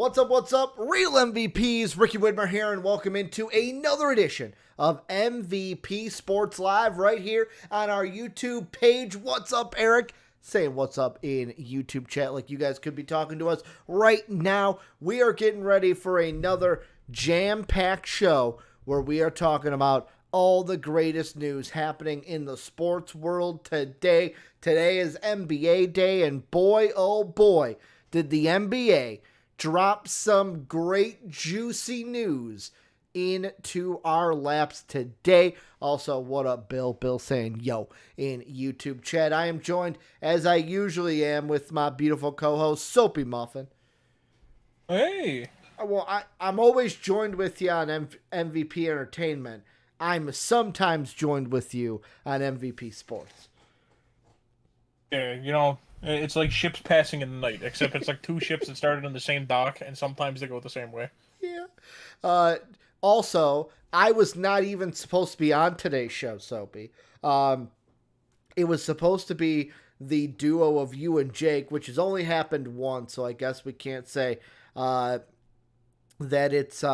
What's up, Real MVPs, Ricky Widmer here, and welcome into another edition of MVP Sports Live right here on our YouTube page. What's up, Eric? Saying what's up in YouTube chat like you guys could be talking to us right now. We are getting ready for another jam-packed show where we are talking about all the greatest news happening in the sports world today. Today is NBA Day, and boy, oh boy, did the NBA drop some great juicy news into our laps today. Also, what up, Bill? Bill saying yo in YouTube chat. I am joined, as I usually am, with my beautiful co-host, Soapy Muffin. Hey. Well, I'm always joined with you on MVP Entertainment. I'm sometimes joined with you on MVP Sports. Yeah, it's like ships passing in the night, except it's like two ships that started on the same dock, and sometimes they go the same way. Yeah. Also, I was not even supposed to be on today's show, Soapy. It was supposed to be the duo of you and Jake, which has only happened once, so I guess we can't say that it's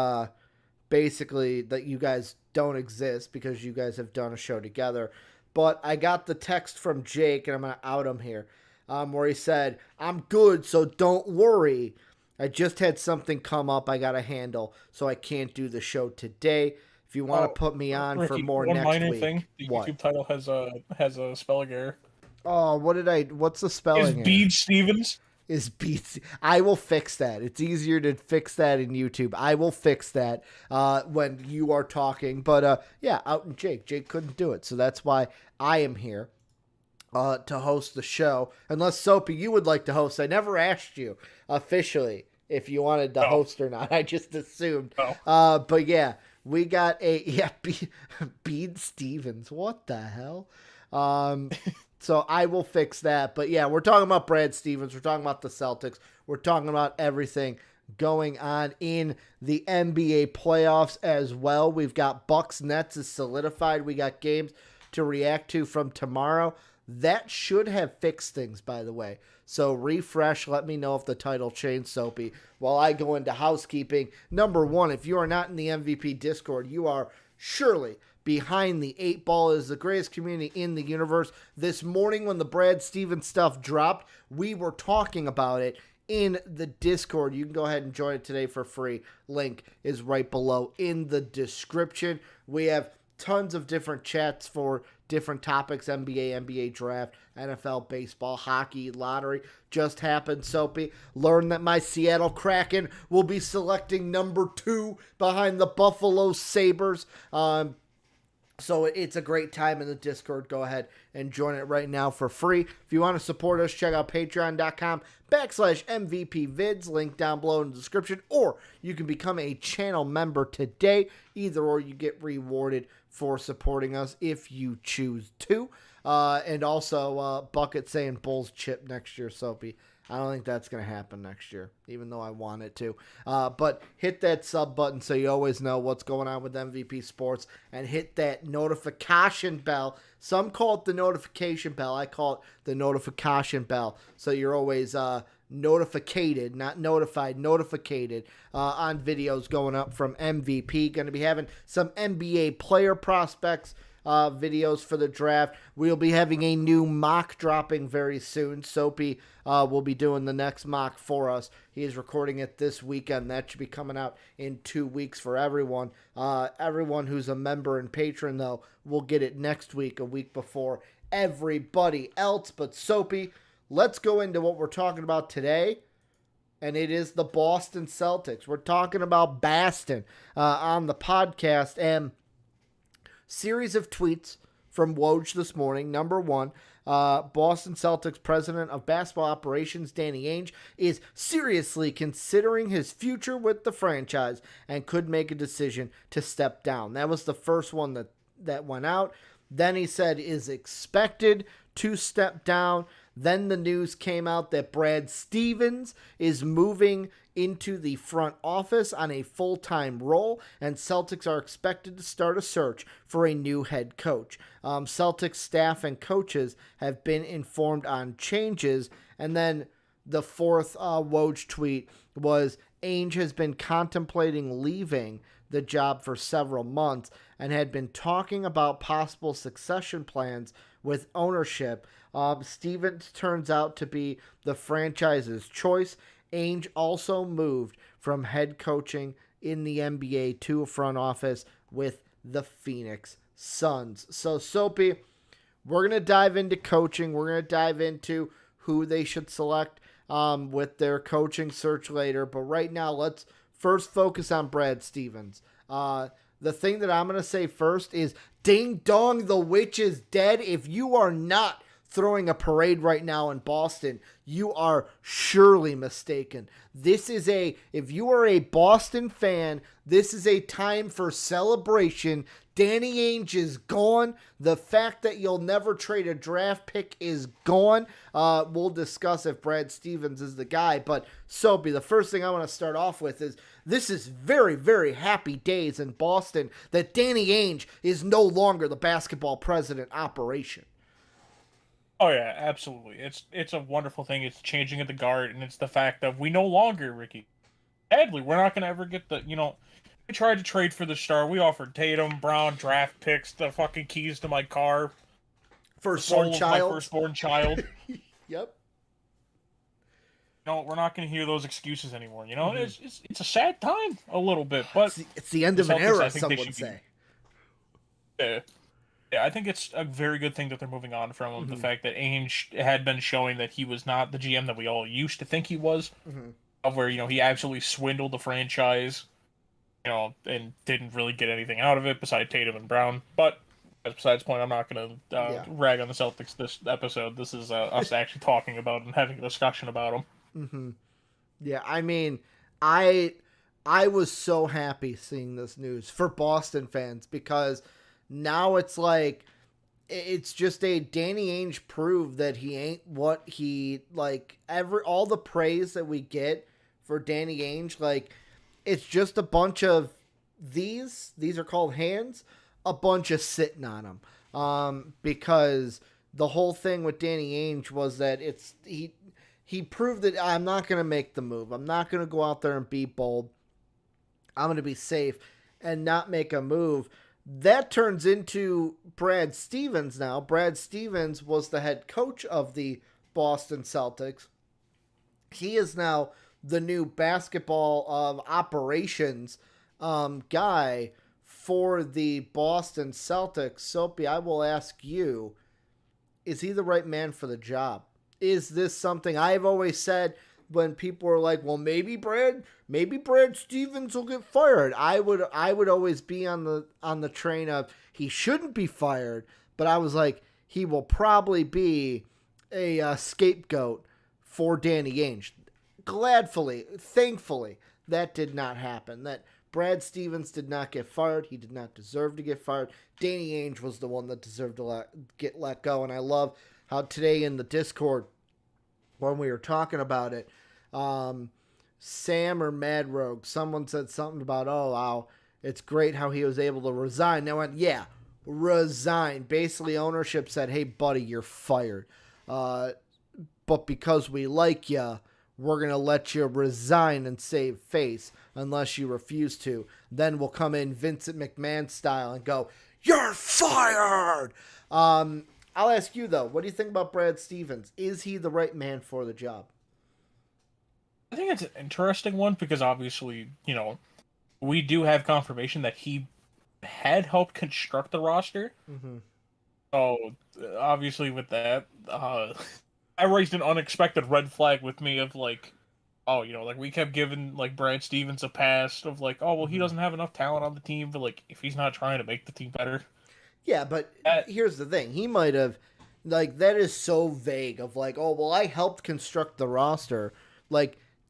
basically that you guys don't exist because you guys have done a show together. But I got the text from Jake, and I'm going to out him here, where he said, "I'm good, so don't worry. I just had something come up I got to handle, so I can't do the show today. If you want to put me on Ricky, for more one next minor week." thing, the What? YouTube title has a spelling error. Oh, what's the spelling Is error? Bede Stevens? Is beats. I will fix that. It's easier to fix that in YouTube. I will fix that when you are talking. But yeah, out in Jake. Jake couldn't do it, so that's why I am here to host the show. Unless Soapy, you would like to host. I never asked you officially if you wanted to host or not. I just assumed. But yeah, we got Bede Stevens. What the hell? So I will fix that. But yeah, we're talking about Brad Stevens. We're talking about the Celtics. We're talking about everything going on in the NBA playoffs as well. We've got Bucks Nets is solidified. We got games to react to from tomorrow. That should have fixed things, by the way. So refresh. Let me know if the title changed, Soapy, while I go into housekeeping. Number one, if you are not in the MVP Discord, you are surely behind the 8 ball. Is the greatest community in the universe. This morning when the Brad Stevens stuff dropped, we were talking about it in the Discord. You can go ahead and join it today for free. Link is right below in the description. We have tons of different chats for different topics. NBA draft, NFL, baseball, hockey, lottery just happened. Soapy, learned that my Seattle Kraken will be selecting number 2 behind the Buffalo Sabres. So it's a great time in the Discord. Go ahead and join it right now for free. If you want to support us, check out patreon.com/MVPvids. Link down below in the description. Or you can become a channel member today. Either or, you get rewarded for supporting us if you choose to. And also, Bucket saying Bulls chip next year, Soapy. I don't think that's going to happen next year, even though I want it to. But hit that sub button so you always know what's going on with MVP Sports, and hit that notification bell. Some call it the notification bell. I call it the notification bell. So you're always notificated, not notified, notificated on videos going up from MVP. Going to be having some NBA player prospects videos for the draft. We'll be having a new mock dropping very soon. Soapy will be doing the next mock for us. He is recording it this weekend. That should be coming out in 2 weeks for everyone. Everyone who's a member and patron, though, will get it next week, a week before everybody else. But Soapy, let's go into what we're talking about today. And it is the Boston Celtics. We're talking about Boston on the podcast. And series of tweets from Woj this morning. Number one, Boston Celtics president of basketball operations, Danny Ainge, is seriously considering his future with the franchise and could make a decision to step down. That was the first one that went out. Then he said is expected to step down. Then the news came out that Brad Stevens is moving into the front office on a full-time role, and Celtics are expected to start a search for a new head coach. Celtics staff and coaches have been informed on changes, and then the fourth Woj tweet was Ainge has been contemplating leaving the job for several months and had been talking about possible succession plans with ownership. Stevens turns out to be the franchise's choice. Ainge also moved from head coaching in the NBA to a front office with the Phoenix Suns. So, Soapy, we're going to dive into coaching. We're going to dive into who they should select with their coaching search later. But right now, let's first focus on Brad Stevens. The thing that I'm going to say first is ding dong, the witch is dead. If you are not throwing a parade right now in Boston, you are surely mistaken. If you are a Boston fan, this is a time for celebration. Danny Ainge is gone. The fact that you'll never trade a draft pick is gone. We'll discuss if Brad Stevens is the guy. But Soapy, the first thing I want to start off with is this is very, very happy days in Boston that Danny Ainge is no longer the basketball president operation. Oh yeah, absolutely. It's a wonderful thing. It's changing of the guard, and it's the fact that we no longer, Ricky. Sadly, we're not going to ever get the, we tried to trade for the star. We offered Tatum, Brown, draft picks, the fucking keys to my car. Firstborn child. My firstborn child. Yep. No, we're not going to hear those excuses anymore. It's a sad time a little bit, but it's the end of an era, some would say. Yeah, I think it's a very good thing that they're moving on from him. Mm-hmm. The fact that Ainge had been showing that he was not the GM that we all used to think he was, of where he absolutely swindled the franchise, and didn't really get anything out of it besides Tatum and Brown. But besides the point, I'm not going to rag on the Celtics this episode. This is us actually talking about and having a discussion about them. Mm-hmm. Yeah, I mean, I was so happy seeing this news for Boston fans because now it's like it's just a Danny Ainge proved that he ain't what he all the praise that we get for Danny Ainge, it's just a bunch of these are called hands, a bunch of sitting on them. Because the whole thing with Danny Ainge was that he proved that I'm not going to make the move. I'm not going to go out there and be bold. I'm going to be safe and not make a move. That turns into Brad Stevens now. Brad Stevens was the head coach of the Boston Celtics. He is now the new basketball operations guy for the Boston Celtics. Soapy, I will ask you, is he the right man for the job? Is this something I've always said when people are like, well, maybe Brad Stevens will get fired. I would always be on the train of he shouldn't be fired, but I was like, he will probably be a scapegoat for Danny Ainge. Thankfully, that did not happen. That Brad Stevens did not get fired. He did not deserve to get fired. Danny Ainge was the one that deserved to get let go. And I love how today in the Discord, when we were talking about it, Sam or Mad Rogue, someone said something about, oh, wow, it's great how he was able to resign. And I went, yeah, resign. Basically, ownership said, hey, buddy, you're fired. But because we like you, we're going to let you resign and save face unless you refuse to. Then we'll come in Vincent McMahon style and go, you're fired! I'll ask you, though, what do you think about Brad Stevens? Is he the right man for the job? I think it's an interesting one because obviously, we do have confirmation that he had helped construct the roster. Mm-hmm. So, obviously with that, I raised an unexpected red flag with me of we kept giving Brad Stevens a pass of he doesn't have enough talent on the team, but if he's not trying to make the team better. Yeah, but here's the thing. He might have, that is so vague of I helped construct the roster.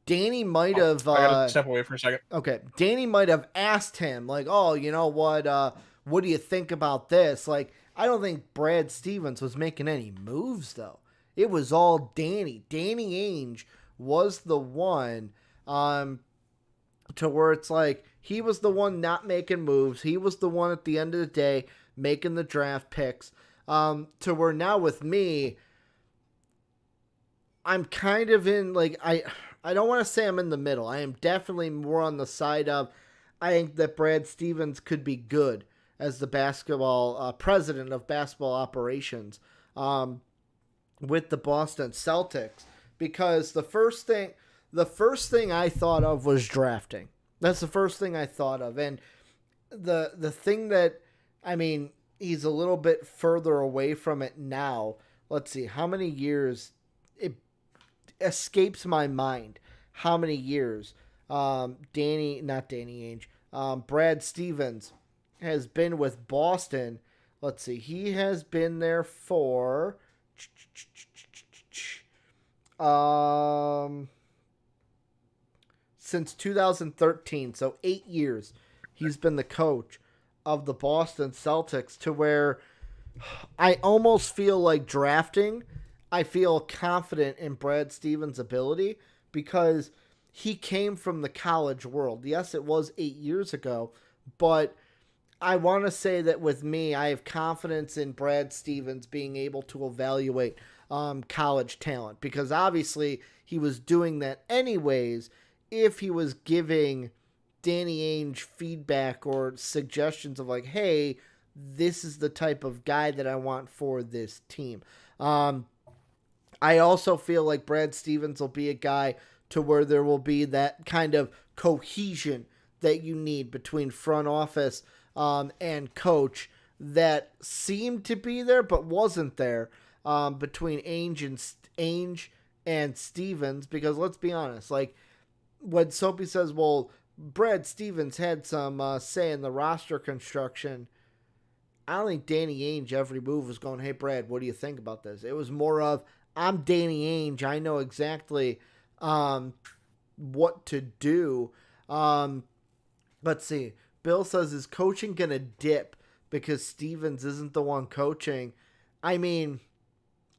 Danny might have... I gotta step away for a second. Okay. Danny might have asked him, you know what do you think about this? I don't think Brad Stevens was making any moves, though. It was all Danny. Danny Ainge was the one to where it's he was the one not making moves. He was the one at the end of the day making the draft picks. To where now with me, I'm kind of in I don't want to say I'm in the middle. I am definitely more on the side of I think that Brad Stevens could be good as the basketball president of basketball operations with the Boston Celtics, because the first thing I thought of was drafting. That's the first thing I thought of, and the thing that, I mean, he's a little bit further away from it now. Let's see how many years. It escapes my mind how many years not Danny Ainge, Brad Stevens has been with Boston. Let's see, he has been there for since 2013, so 8 years he's been the coach of the Boston Celtics, to where I almost feel like drafting, I feel confident in Brad Stevens' ability because he came from the college world. Yes, it was 8 years ago, but I want to say that with me, I have confidence in Brad Stevens being able to evaluate college talent, because obviously he was doing that anyways if he was giving Danny Ainge feedback or suggestions of like, hey, this is the type of guy that I want for this team. I also feel like Brad Stevens will be a guy to where there will be that kind of cohesion that you need between front office and coach that seemed to be there but wasn't there between Ainge and Stevens. Because let's be honest, like when Soapy says, well, Brad Stevens had some say in the roster construction, I don't think Danny Ainge every move was going, hey, Brad, what do you think about this? It was more of, I'm Danny Ainge. I know exactly what to do. Let's see. Bill says, is coaching going to dip because Stevens isn't the one coaching? I mean,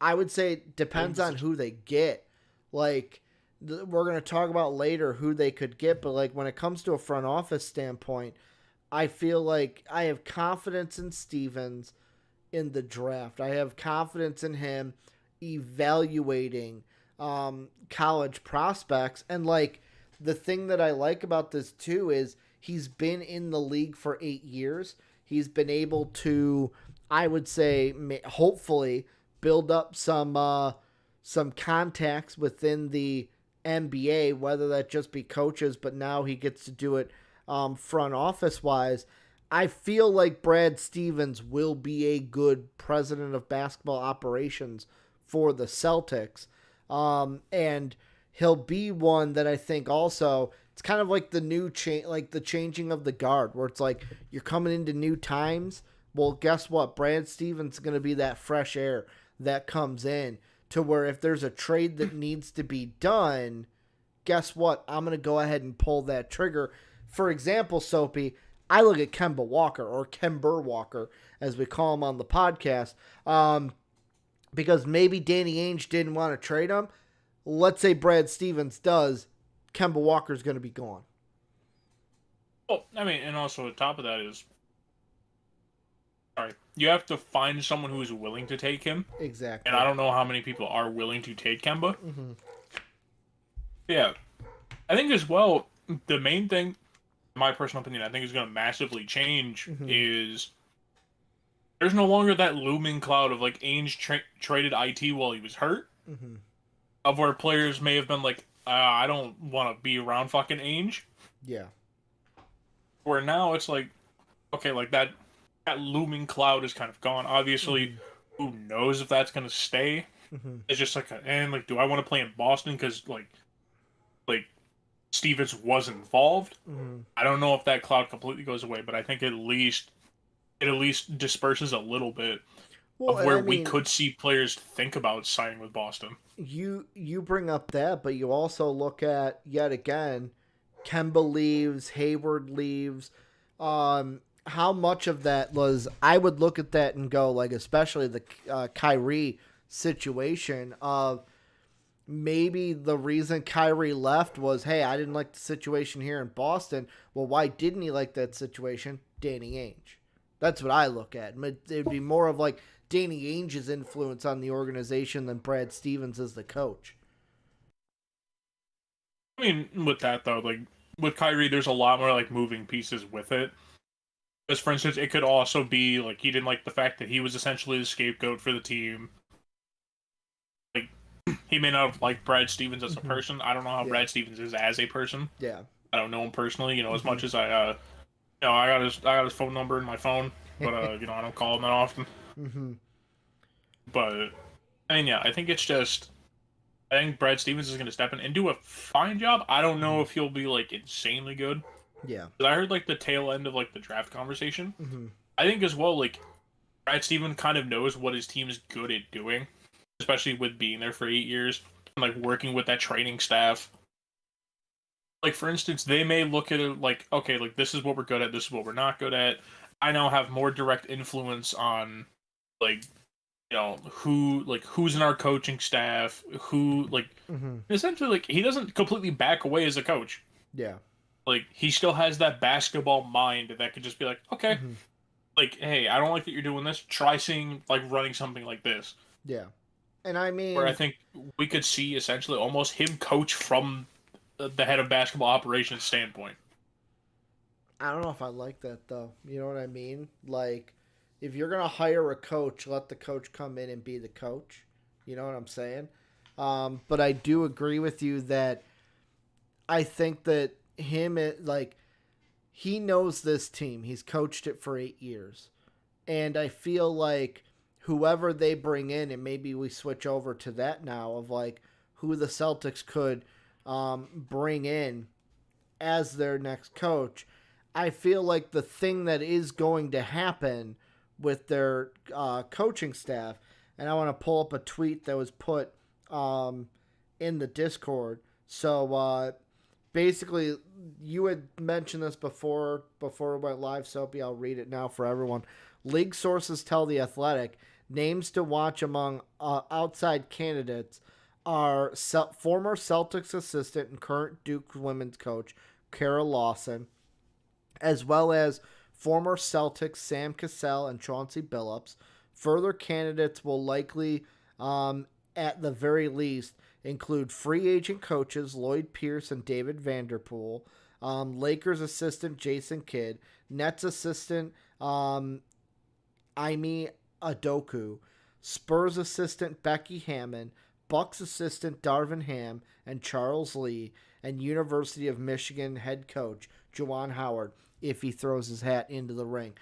I would say it depends on who they get. Like, we're going to talk about later who they could get, but like when it comes to a front office standpoint, I feel like I have confidence in Stevens in the draft. I have confidence in him evaluating college prospects. And like the thing that I like about this too is he's been in the league for 8 years. He's been able to, I would say, hopefully build up some contacts within the NBA, whether that just be coaches, but now he gets to do it front office wise. I feel like Brad Stevens will be a good president of basketball operations for the Celtics. And he'll be one that I think also, it's kind of like the new like the changing of the guard, where it's like you're coming into new times. Well, guess what? Brad Stevens is going to be that fresh air that comes in, to where if there's a trade that needs to be done, guess what? I'm going to go ahead and pull that trigger. For example, Soapy, I look at Kemba Walker, or Kemba Walker, as we call him on the podcast, because maybe Danny Ainge didn't want to trade him. Let's say Brad Stevens does, Kemba Walker's going to be gone. Well, I mean, and also on top of that is, you have to find someone who is willing to take him. Exactly. And I don't know how many people are willing to take Kemba. Mm-hmm. Yeah. I think as well, the main thing, in my personal opinion, I think is going to massively change is there's no longer that looming cloud of like Ainge traded IT while he was hurt. Mm-hmm. Of where players may have been like, I don't want to be around fucking Ainge. Yeah. Where now it's like, okay, like that looming cloud is kind of gone. Obviously, who knows if that's going to stay? It's just like, and like, do I want to play in Boston because like Stevens was involved? I don't know if that cloud completely goes away, but I think it at least disperses a little bit of where we could see players think about signing with Boston. You bring up that, but you also look at, yet again, Kemba leaves, Hayward leaves. How much of that was, I would look at that and go, like, especially the Kyrie situation of maybe the reason Kyrie left was, hey, I didn't like the situation here in Boston. Well, why didn't he like that situation? Danny Ainge. That's what I look at. It'd be more of like Danny Ainge's influence on the organization than Brad Stevens as the coach. I mean, with that though, like with Kyrie, there's a lot more like moving pieces with it. Because, for instance, it could also be like he didn't like the fact that he was essentially the scapegoat for the team. Like he may not have liked Brad Stevens as a person. I don't know how Brad Stevens is as a person. Yeah. I don't know him personally. As much as I I got his phone number in my phone, but I don't call him that often. But I mean, yeah, I think it's just I think Brad Stevens is going to step in and do a fine job. I don't know if he'll be like insanely good. Yeah. I heard like the tail end of like the draft conversation. I think as well, like Brad Stevens kind of knows what his team is good at doing, especially with being there for 8 years and like working with that training staff. Like for instance, they may look at it like, okay, like this is what we're good at, this is what we're not good at. I now have more direct influence on like who's in our coaching staff, who like essentially like he doesn't completely back away as a coach. Yeah. Like he still has that basketball mind that could just be like, okay, like hey, I don't like that you're doing this. Try seeing like running something like this. Yeah. And I mean, where I think we could see essentially almost him coach from the head of basketball operations standpoint. I don't know if I like that though. You know what I mean? Like, if you're gonna hire a coach, let the coach come in and be the coach. You know what I'm saying? But I do agree with you that I think that he knows this team. He's coached it for 8 years, and I feel like whoever they bring in, and maybe we switch over to that now of like who the Celtics could bring in as their next coach. I feel like the thing that is going to happen with their coaching staff, and I want to pull up a tweet that was put in the Discord. So basically, you had mentioned this before we went live, Soapy. I'll read it now for everyone. League sources tell The Athletic names to watch among outside candidates are former Celtics assistant and current Duke women's coach Kara Lawson, as well as former Celtics Sam Cassell and Chauncey Billups. Further candidates will likely, at the very least, include free agent coaches Lloyd Pierce and David Vanderpool, Lakers assistant Jason Kidd, Nets assistant Ime Adoku, Spurs assistant Becky Hammond, Bucks assistant Darvin Ham and Charles Lee, and University of Michigan head coach Juwan Howard, if he throws his hat into the ring.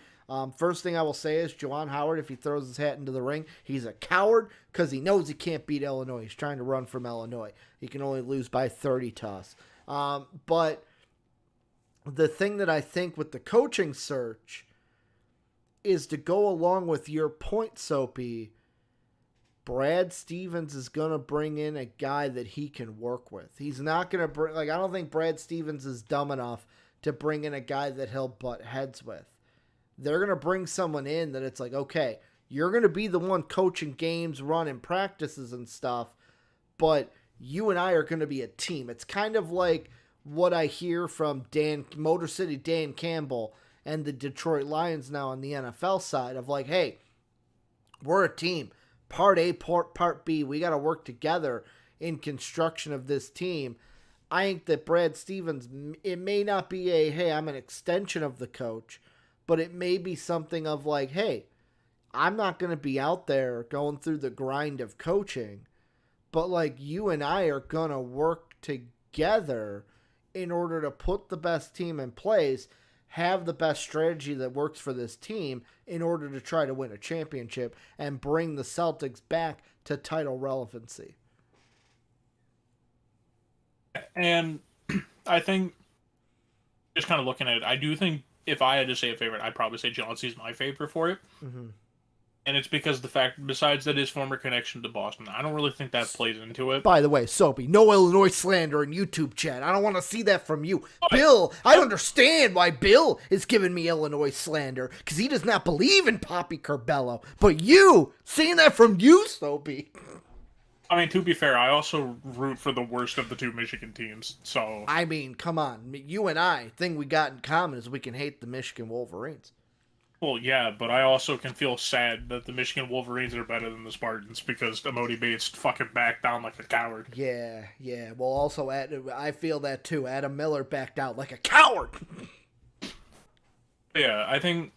First thing I will say is Juwan Howard, if he throws his hat into the ring, he's a coward because he knows he can't beat Illinois. He's trying to run from Illinois. He can only lose by 30 to us. But the thing that I think with the coaching search is to go along with your point, Soapy. Brad Stevens is going to bring in a guy that he can work with. He's not going to bring, I don't think Brad Stevens is dumb enough to bring in a guy that he'll butt heads with. They're going to bring someone in that it's like, okay, you're going to be the one coaching games, running practices and stuff, but you and I are going to be a team. It's kind of like what I hear from Motor City Dan Campbell and the Detroit Lions now on the NFL side of like, hey, we're a team. Part A, part B, we got to work together in construction of this team. I think that Brad Stevens, it may not be hey, I'm an extension of the coach, but it may be something of like, hey, I'm not going to be out there going through the grind of coaching, but like you and I are going to work together in order to put the best team in place, have the best strategy that works for this team in order to try to win a championship and bring the Celtics back to title relevancy. And I think, just kind of looking at it, I do think if I had to say a favorite, I'd probably say Chauncey's my favorite for it. Mm-hmm. And it's because the fact, besides that his former connection to Boston, I don't really think that plays into it. By the way, Soapy, no Illinois slander in YouTube chat. I don't want to see that from you. Bill, I understand why Bill is giving me Illinois slander, because he does not believe in Poppy Curbelo. But you, seeing that from you, Soapy. I mean, to be fair, I also root for the worst of the two Michigan teams, so... I mean, come on. You and I, thing we got in common is we can hate the Michigan Wolverines. Well, yeah, but I also can feel sad that the Michigan Wolverines are better than the Spartans because Emoti Bates fucking backed down like a coward. Yeah, yeah. Well, also, I feel that too. Adam Miller backed out like a coward. Yeah, I think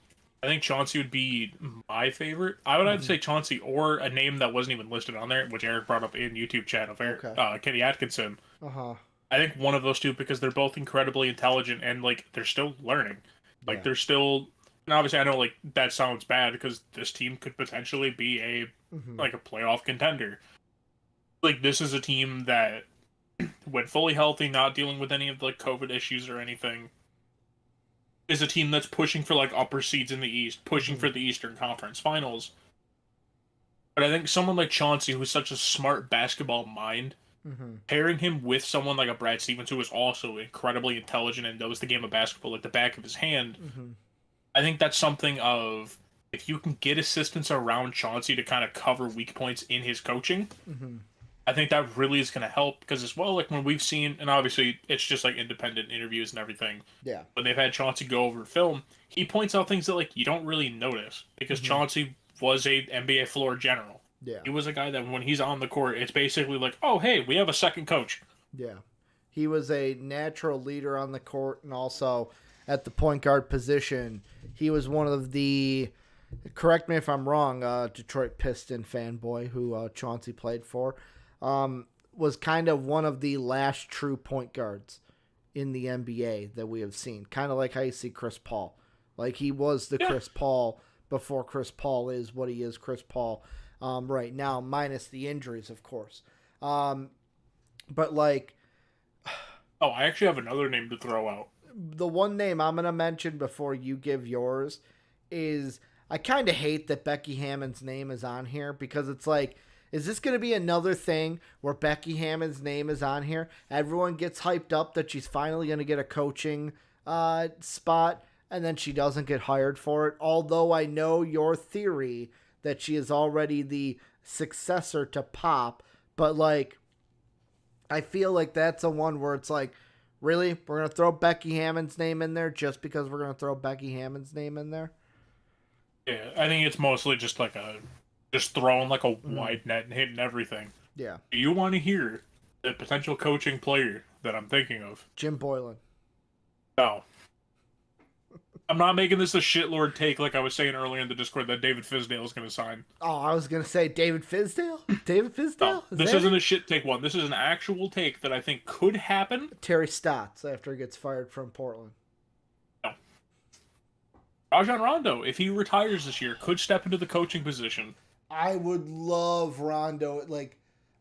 Chauncey would be my favorite. I would either say Chauncey or a name that wasn't even listed on there, which Eric brought up in YouTube chat of Eric, Okay. Kenny Atkinson. Uh-huh. I think one of those two because they're both incredibly intelligent and like they're still learning. Like Yeah. they're still and obviously I know like that sounds bad because this team could potentially be a Mm-hmm. like a playoff contender. Like this is a team that when fully healthy, not dealing with any of the like COVID issues or anything, is a team that's pushing for like upper seeds in the East, pushing Mm-hmm. for the Eastern Conference Finals. But I think someone like Chauncey, who's such a smart basketball mind, Mm-hmm. pairing him with someone like a Brad Stevens, who is also incredibly intelligent and knows the game of basketball like the back of his hand, Mm-hmm. I think that's something of if you can get assistants around Chauncey to kind of cover weak points in his coaching, Mm-hmm. I think that really is going to help because as well, like when we've seen, and obviously it's just like independent interviews and everything, Yeah. when they've had Chauncey go over film, he points out things that like you don't really notice because Mm-hmm. Chauncey was a NBA floor general. Yeah. He was a guy that when he's on the court, it's basically like, oh hey, we have a second coach. Yeah. He was a natural leader on the court and also at the point guard position. He was one of the, correct me if I'm wrong, Detroit Piston fanboy who Chauncey played for, was kind of one of the last true point guards in the NBA that we have seen. Kind of like how you see Chris Paul. Like he was the Yeah. Chris Paul before Chris Paul is what he is Chris Paul right now, minus the injuries, of course. But like Oh, I actually have another name to throw out. the one name I'm gonna mention before you give yours is I kind of hate that Becky Hammond's name is on here because it's like, is this gonna be another thing where Becky Hammond's name is on here? Everyone gets hyped up that she's finally gonna get a coaching spot, and then she doesn't get hired for it. Although I know your theory that she is already the successor to Pop, but like I feel like that's a one where it's like, really? We're going to throw Becky Hammond's name in there just because we're going to throw Becky Hammond's name in there? Yeah, I think it's mostly just like just throwing like a Mm. wide net and hitting everything. Yeah. Do you want to hear the potential coaching player that I'm thinking of? Jim Boylan. No. I'm not making this a shitlord take like I was saying earlier in the Discord that David Fizdale is going to sign. Oh, I was going to say David Fizdale? David Fizdale? No, this isn't a shit take one. This is an actual take that I think could happen. Terry Stotts after he gets fired from Portland. No. Rajon Rondo, if he retires this year, could step into the coaching position. I would love Rondo.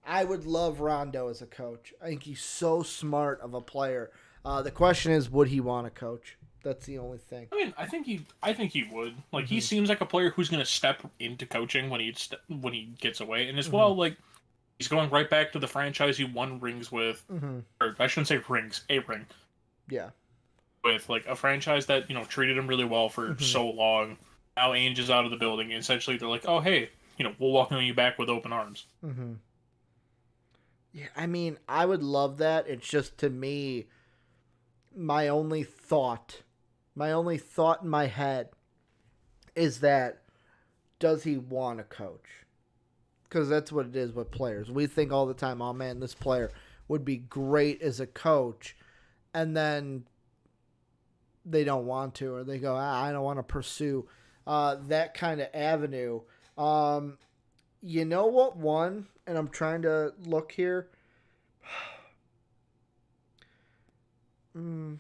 I would love Rondo as a coach. I think he's so smart of a player. The question is, would he want to coach? That's the only thing. I mean, I think he would. Like, he seems like a player who's going to step into coaching when he gets away, and as well, like, he's going right back to the franchise he won rings with, or I shouldn't say rings, a ring. Yeah. With like a franchise that treated him really well for so long. Now Ainge is out of the building. And essentially, they're like, "Oh, hey, we'll welcome you back with open arms." Yeah, I mean, I would love that. It's just to me, my only thought in my head is that does he want to coach? Because that's what it is with players. We think all the time, oh man, this player would be great as a coach, and then they don't want to, or they go, I don't want to pursue that kind of avenue. You know what one? And I'm trying to look here. You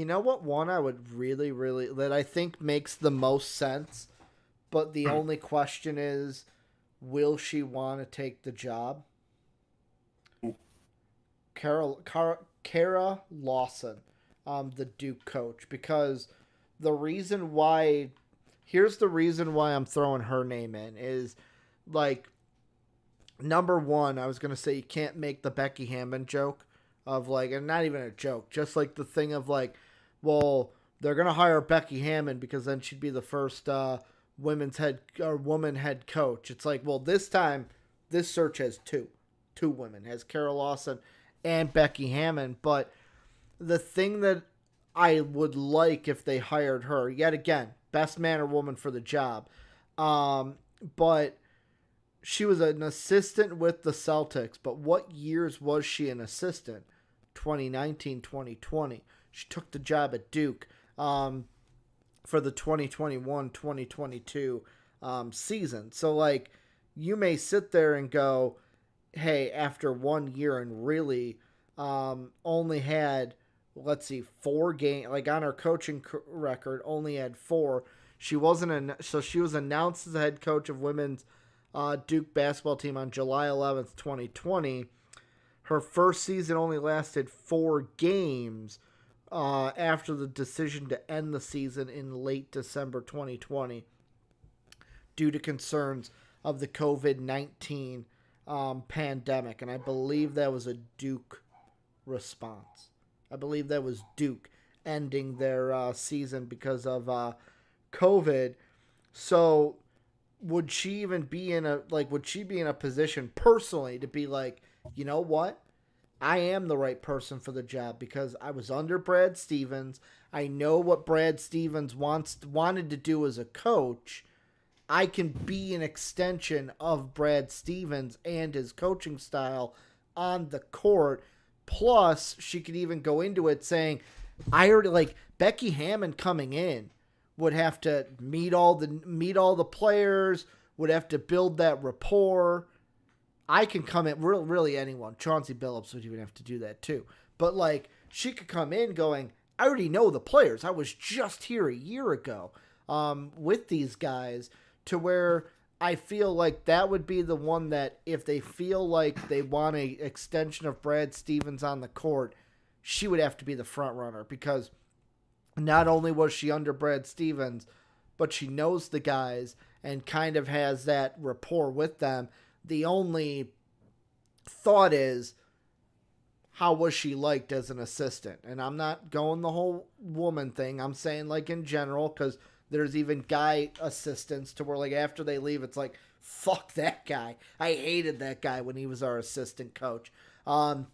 know what one I would really, really, that I think makes the most sense, but the only question is, will she want to take the job? Kara Lawson, the Duke coach, because here's the reason why I'm throwing her name in is, like, number one, I was going to say you can't make the Becky Hammond joke of, like, and not even a joke, just like the thing of, like, well, they're going to hire Becky Hammond because then she'd be the first woman head coach. It's like, well, this time, this search has two women, has Kara Lawson and Becky Hammond. But the thing that I would like if they hired her. Yet again, best man or woman for the job. But she was an assistant with the Celtics. But what years was she an assistant? 2019, 2020. She took the job at Duke for the 2021-2022 season. So, like, you may sit there and go, hey, after 1 year and really only had, let's see, 4 games, like on her coaching record, only had 4. She wasn't, so she was announced as the head coach of women's Duke basketball team on July 11th, 2020. Her first season only lasted 4 games after the decision to end the season in late December 2020 due to concerns of the COVID-19 pandemic. And I believe that was a Duke response. I believe that was Duke ending their season because of COVID. So would she even be in a position personally to be like, you know what? I am the right person for the job because I was under Brad Stevens. I know what Brad Stevens wanted to do as a coach. I can be an extension of Brad Stevens and his coaching style on the court. Plus, she could even go into it saying, I already, like, Becky Hammon coming in would have to meet all the players, would have to build that rapport. I can come in, really anyone. Chauncey Billups would even have to do that too. But, like, she could come in going, I already know the players. I was just here a year ago with these guys, to where I feel like that would be the one that if they feel like they want an extension of Brad Stevens on the court, she would have to be the front runner, because not only was she under Brad Stevens, but she knows the guys and kind of has that rapport with them. The only thought is, how was she liked as an assistant? And I'm not going the whole woman thing. I'm saying, like, in general, because there's even guy assistants to where, like, after they leave, it's like, fuck that guy. I hated that guy when he was our assistant coach. How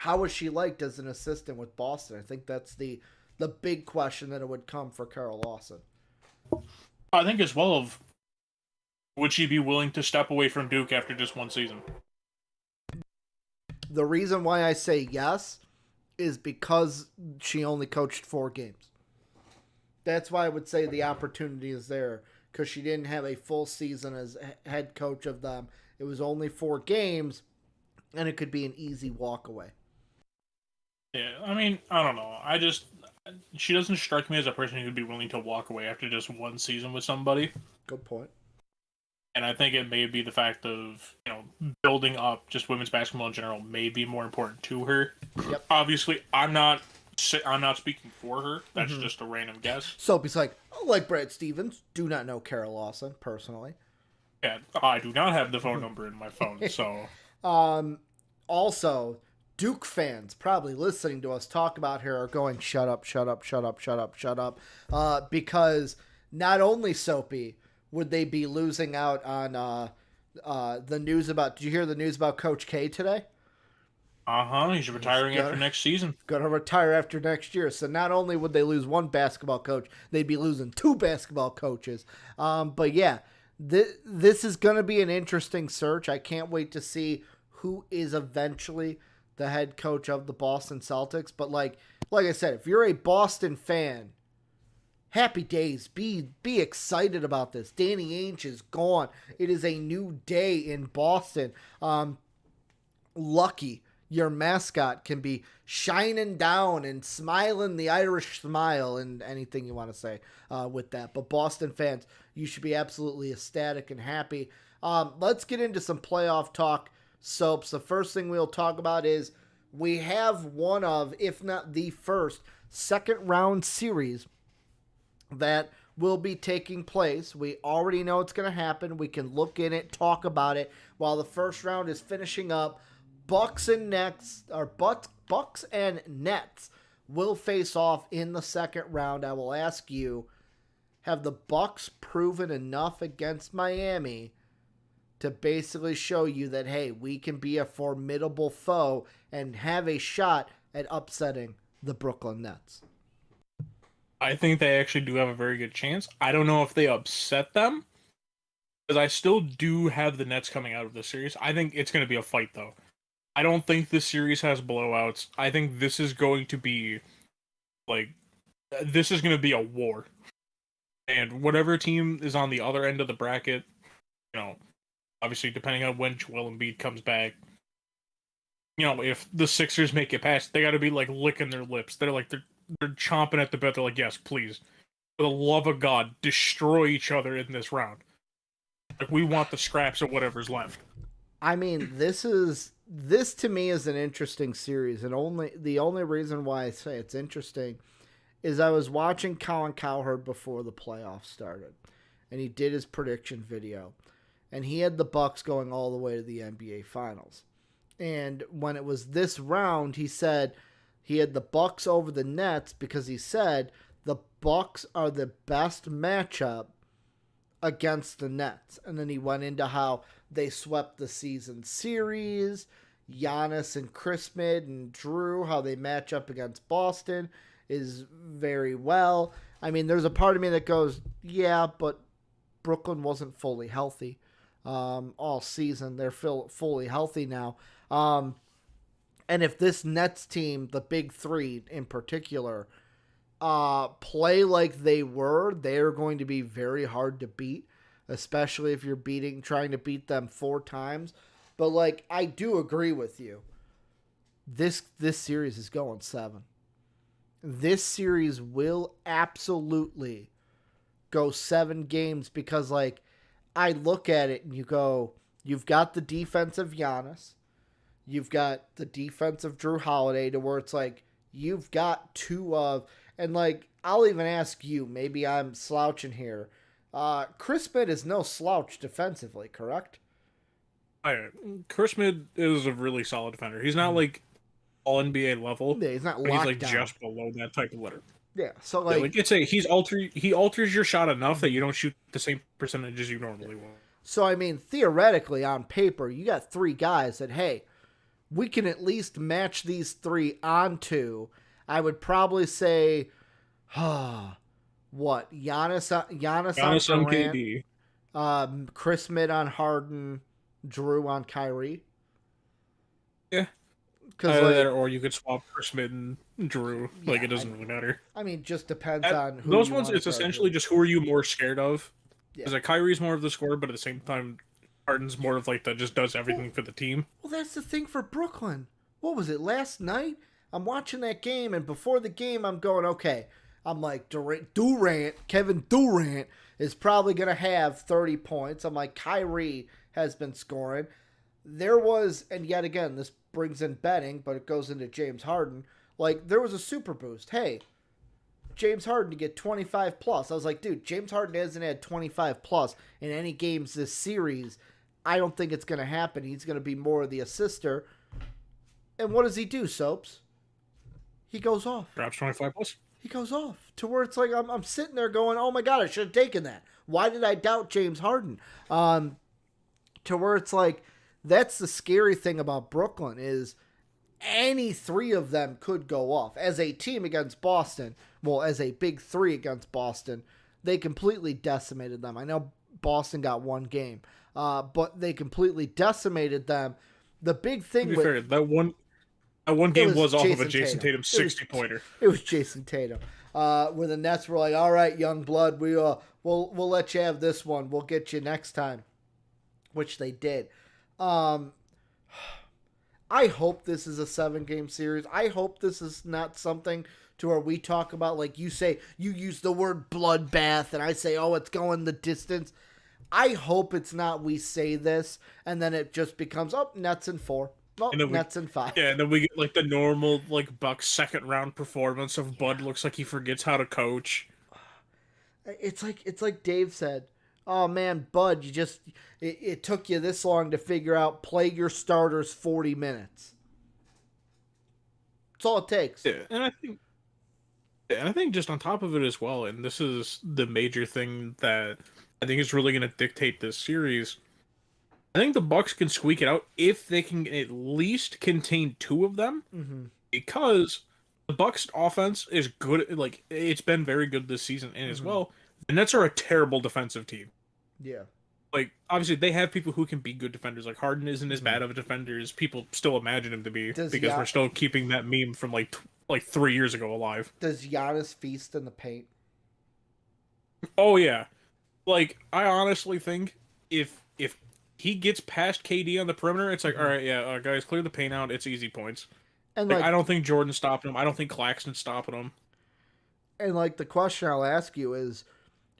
was she liked as an assistant with Boston? I think that's the big question that it would come for Carol Lawson. I think as well of, would she be willing to step away from Duke after just 1 season? The reason why I say yes is because she only coached 4 games. That's why I would say the opportunity is there, because she didn't have a full season as head coach of them. It was only 4 games, and it could be an easy walk away. Yeah, I mean, I don't know. She doesn't strike me as a person who'd be willing to walk away after just 1 season with somebody. Good point. And I think it may be the fact of, building up just women's basketball in general may be more important to her. Yep. Obviously, I'm not speaking for her. That's just a random guess. Soapy's like, like Brad Stevens, do not know Carol Lawson personally. Yeah, I do not have the phone number in my phone, so. Also, Duke fans probably listening to us talk about her are going, shut up, shut up, shut up, shut up, shut up. Because not only Soapy would they be losing out on the news about, did you hear the news about Coach K today? He's retiring after next season. Going to retire after next year. So not only would they lose 1 basketball coach, they'd be losing 2 basketball coaches. But yeah, this is going to be an interesting search. I can't wait to see who is eventually the head coach of the Boston Celtics. But like I said, if you're a Boston fan, happy days. Be excited about this. Danny Ainge is gone. It is a new day in Boston. Lucky your mascot can be shining down and smiling the Irish smile, and anything you want to say with that. But Boston fans, you should be absolutely ecstatic and happy. Let's get into some playoff talk, Soaps. The first thing we'll talk about is we have one of, if not the first, second round series that will be taking place. We already know it's going to happen. We can look in it, talk about it while the first round is finishing up. Bucks and Nets will face off in the second round. I will ask you, have the Bucks proven enough against Miami to basically show you that, hey, we can be a formidable foe and have a shot at upsetting the Brooklyn Nets. I think they actually do have a very good chance. I don't know if they upset them, because I still do have the Nets coming out of this series. I think it's going to be a fight, though. I don't think this series has blowouts. I think this is going to be, like, this is going to be a war. And whatever team is on the other end of the bracket, you know, obviously depending on when Joel Embiid comes back, you know, if the Sixers make it past, they got to be, like, licking their lips. They're chomping at the bit. They're like, yes, please. For the love of God, destroy each other in this round. Like, we want the scraps of whatever's left. I mean, this to me is an interesting series, and the only reason why I say it's interesting is I was watching Colin Cowherd before the playoffs started, and he did his prediction video, and he had the Bucks going all the way to the NBA Finals. And when it was this round, he said he had the Bucks over the Nets because he said the Bucks are the best matchup against the Nets. And then he went into how they swept the season series, Giannis and Chris Mid and Drew, how they match up against Boston is very well. I mean, there's a part of me that goes, yeah, but Brooklyn wasn't fully healthy all season. They're fully healthy now. And if this Nets team, the big three in particular, play like they were, they're going to be very hard to beat, especially if you're trying to beat them 4 times. But, like, I do agree with you. This series is going 7. This series will absolutely go 7 games because, like, I look at it and you go, you've got the defense of Giannis. You've got the defense of Drew Holiday, to where it's like, you've got 2 of, and, like, I'll even ask you, maybe I'm slouching here. Chris Mid is no slouch defensively, correct? Chris Mid is a really solid defender. He's not, like, all NBA level. Yeah, he's not but he's, like, down. just below that type of letter. Yeah, so, like... Yeah, like, it's he alters your shot enough that you don't shoot the same percentage as you normally will. So, I mean, theoretically, on paper, you got 3 guys that, hey, we can at least match these 3 onto. I would probably say, what? Giannis on Durant, KD. Chris Mid on Harden, Drew on Kyrie. Yeah. Or you could swap Chris Mid and Drew. Like, it doesn't really matter. I mean, just depends on who those ones. It's essentially just who are you more scared of. Because like Kyrie's more of the scorer, but at the same time, Harden's more of like that just does everything for the team. Well, that's the thing for Brooklyn. What was it, last night? I'm watching that game, and before the game, I'm going, okay. I'm like, Kevin Durant is probably going to have 30 points. I'm like, Kyrie has been scoring. There was, and yet again, this brings in betting, but it goes into James Harden. Like, there was a super boost. Hey, James Harden to get 25 plus. I was like, dude, James Harden hasn't had 25 plus in any games this series. I don't think it's going to happen. He's going to be more of the assister. And what does he do, Soaps? He goes off. Drops 25 plus. He goes off to where it's like I'm sitting there going, oh my God, I should have taken that. Why did I doubt James Harden? To where it's like, that's the scary thing about Brooklyn is any 3 of them could go off. As a team against Boston, well, as a big 3 against Boston, they completely decimated them. I know Boston got 1 game, but they completely decimated them. The big thing with fair, that one game was off of a Jason Tatum 60-pointer. It was Jason Tatum. Where the Nets were like, all right, young blood, we'll let you have this one. We'll get you next time, which they did. I hope this is a 7-game series. I hope this is not something to where we talk about, like you say, you use the word bloodbath, and I say, oh, it's going the distance. I hope it's not we say this, and then it just becomes, oh, Nets in 4. Oh, Nets in 5. Yeah, and then we get, like, the normal, like, Bucks second-round performance of Bud looks like he forgets how to coach. It's like Dave said, oh, man, Bud, it took you this long to figure out play your starters 40 minutes. That's all it takes. Yeah, and I think just on top of it as well, and this is the major thing that I think is really going to dictate this series. I think the Bucks can squeak it out if they can at least contain 2 of them, because The Bucks offense is good. Like, it's been very good this season, and as Mm-hmm. well, the Nets are a terrible defensive team. Yeah. Like, obviously, they have people who can be good defenders. Like, Harden isn't as Mm-hmm. bad of a defender as people still imagine him to be, Does because we're Ya- still keeping that meme from like 3 years ago alive. does Giannis feast in the paint? Oh yeah, like I honestly think if he gets past KD on the perimeter, it's like, Mm-hmm. all right, yeah, guys, clear the paint out. It's easy points. And Like, I like don't think Jordan's stopping him. I don't think Claxton's stopping him. the question I'll ask you is,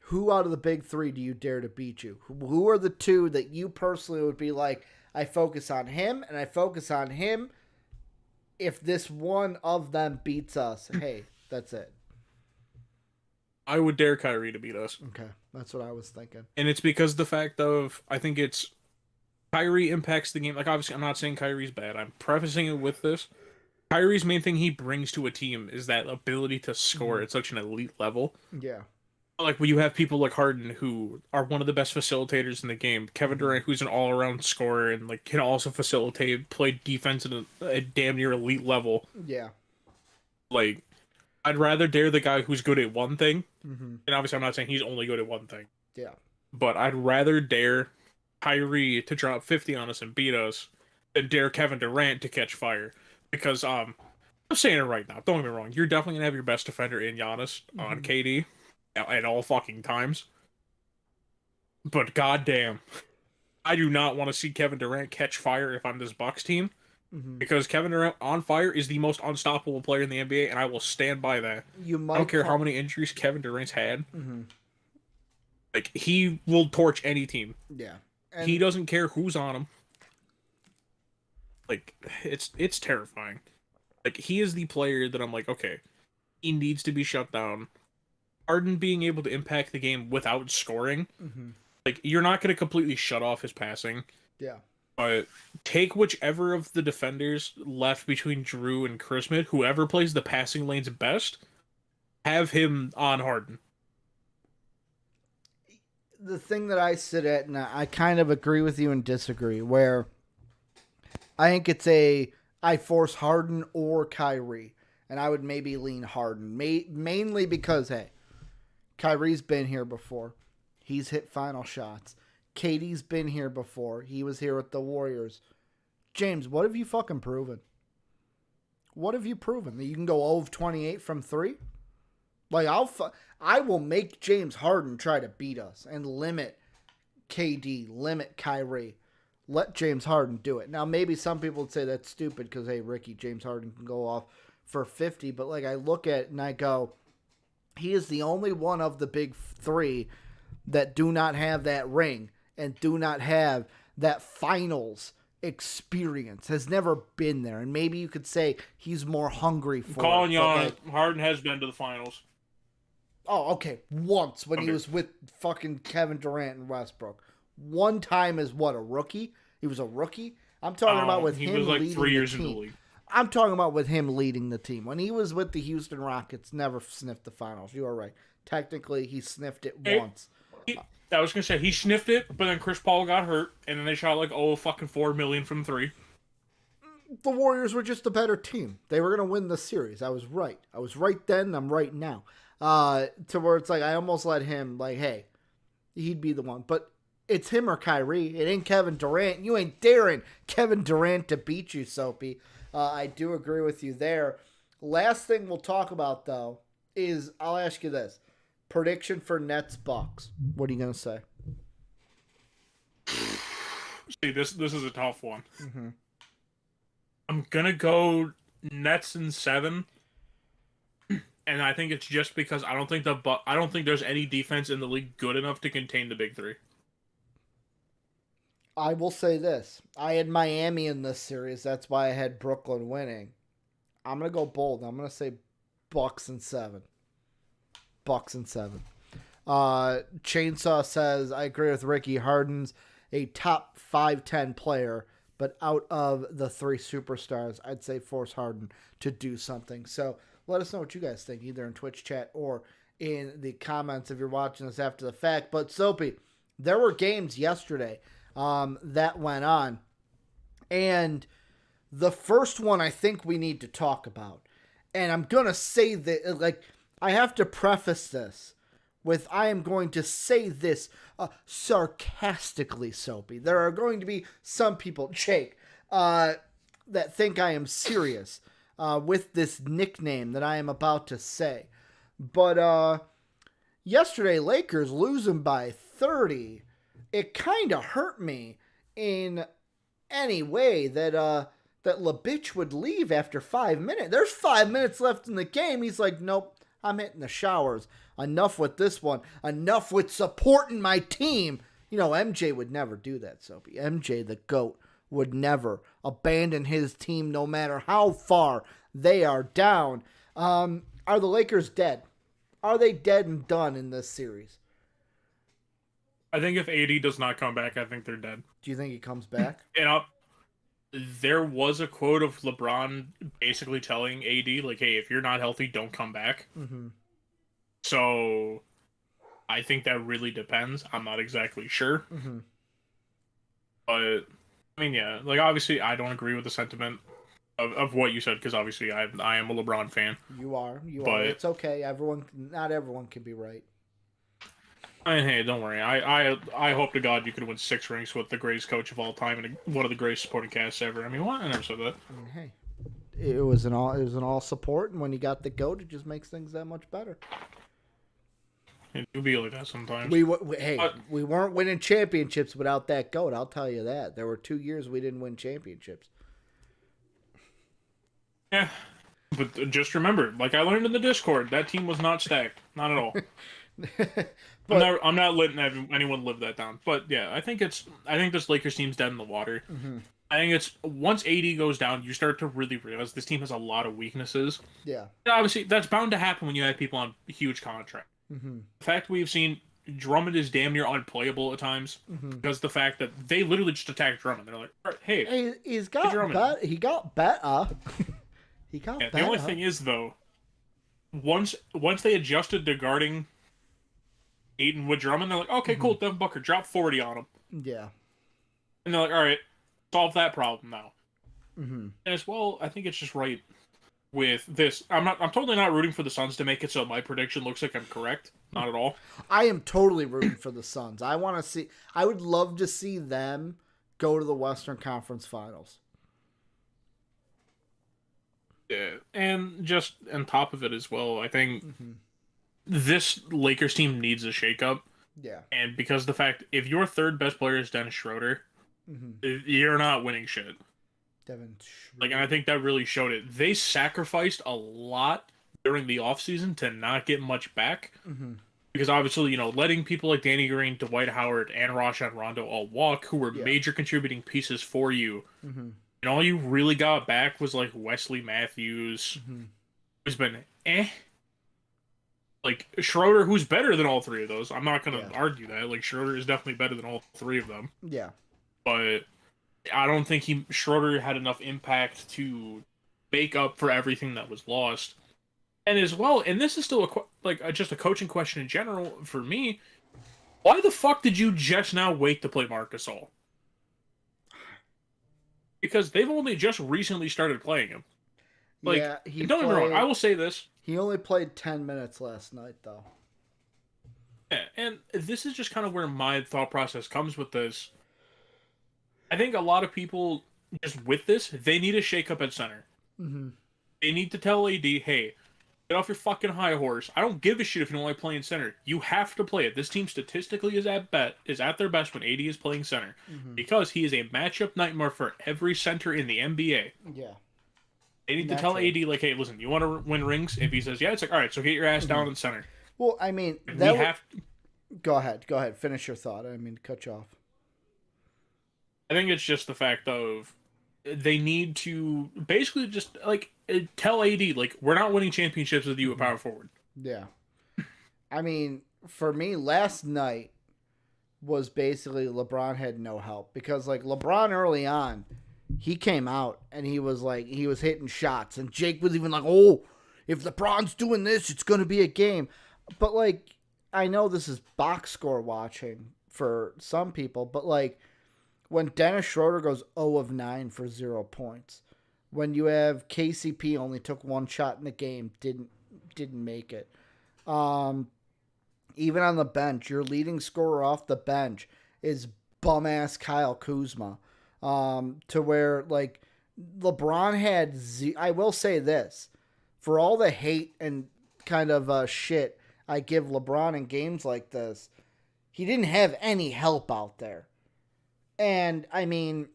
who out of the big three do you dare to beat you? Who are the two that you personally would be like, I focus on him and I focus on him. If this one of them beats us, hey, that's it. I would dare Kyrie to beat us, Okay, that's what I was thinking. and it's because the fact of I think it's Kyrie impacts the game. Like, obviously, I'm not saying Kyrie's bad. I'm prefacing it with this. Kyrie's main thing he brings to a team is that ability to score at such an elite level. Yeah. Like, when you have people like Harden who are one of the best facilitators in the game, Kevin Durant who's an all-around scorer and like can also facilitate, play defense at a damn near elite level. Yeah. Like, I'd rather dare the guy who's good at one thing, Mm-hmm. and obviously I'm not saying he's only good at one thing, Yeah. but I'd rather dare Kyrie to drop 50 on us and beat us than dare Kevin Durant to catch fire. Because I'm saying it right now, don't get me wrong, you're definitely gonna have your best defender in Giannis on KD at all fucking times. But goddamn, I do not want to see Kevin Durant catch fire if I'm this Bucks team, Mm-hmm. because Kevin Durant on fire is the most unstoppable player in the NBA, and I will stand by that. You might. I don't care how many injuries Kevin Durant's had. Mm-hmm. Like, he will torch any team. Yeah. And He doesn't care who's on him. Like, it's terrifying. Like, he is the player that I'm like, okay, he needs to be shut down. Harden being able to impact the game without scoring, Mm-hmm. like, you're not going to completely shut off his passing, Yeah. but take whichever of the defenders left between Drew and Chris Mid, whoever plays the passing lanes best, have him on Harden. The thing that I sit at, and I kind of agree with you and disagree, where I think it's I force Harden or Kyrie, and I would maybe lean Harden, mainly because, hey, Kyrie's been here before. He's hit final shots. KD's been here before. He was here with the Warriors. James, what have you fucking proven? What have you proven? That you can go 0 of 28 from 3? Like, I will make James Harden try to beat us and limit KD, limit Kyrie. Let James Harden do it. Now, maybe some people would say that's stupid because, hey, Ricky, James Harden can go off for 50. But, like, I look at it and I go, he is the only one of the big three that do not have that ring and do not have that finals experience, has never been there. And maybe you could say he's more hungry for Calling it. you but, on like, it. Harden has been to the finals. oh, okay. Once when he Okay. was with fucking Kevin Durant and Westbrook. One time as what, a rookie? He was a rookie? I'm talking about with He him was like leading 3 years the into team. the league. I'm talking about with him leading the team. When he was with the Houston Rockets, never sniffed the finals. You are right. Technically, he sniffed it once. I was gonna say he sniffed it, but then Chris Paul got hurt, and then they shot like 4 million from 3. The Warriors were just a better team. They were going to win the series. I was right. I was right then. I'm right now. To where it's like I almost let him, like, hey, he'd be the one. But it's him or Kyrie. It ain't Kevin Durant. You ain't daring Kevin Durant to beat you, Soapy. I do agree with you there. Last thing we'll talk about, though, is I'll ask you this. Prediction for Nets Bucks. What are you going to say? See, this is a tough one. Mm-hmm. I'm gonna go Nets in 7, and I think it's just because I don't think there's any defense in the league good enough to contain the big 3. I will say this. I had Miami in this series. That's why I had Brooklyn winning. I'm going to go bold. I'm going to say Bucks in 7. Bucks in 7. Chainsaw says, I agree with Ricky. Harden's a top 5-10 player, but out of the 3 superstars, I'd say force Harden to do something. So let us know what you guys think, either in Twitch chat or in the comments if you're watching this after the fact. But Soapy, there were games yesterday that went on. And the first one I think we need to talk about. And I'm going to say that, like, I have to preface this with I am going to say this sarcastically, Soapy. There are going to be some people, Jake, that think I am serious with this nickname that I am about to say. But yesterday, Lakers losing by 30, it kind of hurt me in any way that LaBitch would leave after 5 minutes. There's 5 minutes left in the game. He's like, nope, I'm hitting the showers. Enough with this one. Enough with supporting my team. You know, MJ would never do that, Soapy. MJ, the GOAT, would never abandon his team no matter how far they are down. Are the Lakers dead? Are they dead and done in this series? I think if AD does not come back, I think they're dead. Do you think he comes back? And there was a quote of LeBron basically telling AD, like, hey, if you're not healthy, don't come back. Mm-hmm. So I think that really depends. I'm not exactly sure. Mm-hmm. But, I mean, yeah, like, obviously, I don't agree with the sentiment of what you said, because obviously I am a LeBron fan. You are. But it's okay. Not everyone can be right. And hey, don't worry. I hope to God you could win 6 rings with the greatest coach of all time and one of the greatest supporting casts ever. I mean, what? I never said that. I mean, hey, it was an all support, and when you got the GOAT, it just makes things that much better. It do be like that sometimes. We weren't winning championships without that GOAT. I'll tell you that. There were 2 years we didn't win championships. Yeah, but just remember, like I learned in the Discord, that team was not stacked, not at all. I'm not letting anyone live that down. But yeah, I think this Lakers team's dead in the water. Mm-hmm. I think it's once AD goes down, you start to really realize this team has a lot of weaknesses. Yeah. And obviously, that's bound to happen when you have people on huge contracts. Mm-hmm. The fact we've seen Drummond is damn near unplayable at times because the fact that they literally just attacked Drummond. They're like, hey, he's got better. He got better. He got better. The only thing is though, once they adjusted to guarding Ayton with Drummond, they're like, okay, cool, Devin Booker, drop 40 on him. Yeah. And they're like, all right, solve that problem now. Mm-hmm. And as well, I think it's just right with this. I'm totally not rooting for the Suns to make it so my prediction looks like I'm correct. Not at all. I am totally rooting for the Suns. I would love to see them go to the Western Conference Finals. Yeah, and just on top of it as well, I think this Lakers team needs a shakeup. Yeah. And because the fact, if your third best player is Dennis Schroeder, you're not winning shit. Devin Schroeder. Like, and I think that really showed it. They sacrificed a lot during the offseason to not get much back. Because obviously, letting people like Danny Green, Dwight Howard, and Rajon Rondo all walk, who were major contributing pieces for you. And all you really got back was like Wesley Matthews, who's been like Schroeder, who's better than all 3 of those. I'm not going to argue that. Like Schroeder is definitely better than all 3 of them. Yeah. But I don't think Schroeder had enough impact to make up for everything that was lost. And as well, and this is still just a coaching question in general for me. Why the fuck did you just now wait to play Marc Gasol? Because they've only just recently started playing him. Like, don't get me wrong, I will say this. He only played 10 minutes last night, though. Yeah, and this is just kind of where my thought process comes with this. I think a lot of people, just with this, they need a shakeup at center. They need to tell AD, hey, get off your fucking high horse. I don't give a shit if you don't like playing center. You have to play it. This team statistically is at their best when AD is playing center. Because he is a matchup nightmare for every center in the NBA. Yeah. They need to tell AD, like, hey, listen, you want to win rings? If he says, yeah, it's like, all right, so get your ass down in center. Well, I mean, Go ahead. Finish your thought. I didn't mean to cut you off. I think it's just the fact of they need to basically just, like, tell AD, like, we're not winning championships with you at power forward. Yeah. I mean, for me, last night was basically LeBron had no help. Because, like, LeBron early on, he came out and he was hitting shots. And Jake was even like, oh, if LeBron's doing this, it's going to be a game. But, like, I know this is box score watching for some people. But, like, when Dennis Schroeder goes 0 of 9 for 0 points, when you have KCP only took one shot in the game, didn't make it. Even on the bench, your leading scorer off the bench is bum ass Kyle Kuzma. To where like LeBron had I will say this, for all the hate and kind of shit I give LeBron in games like this, he didn't have any help out there. And I mean,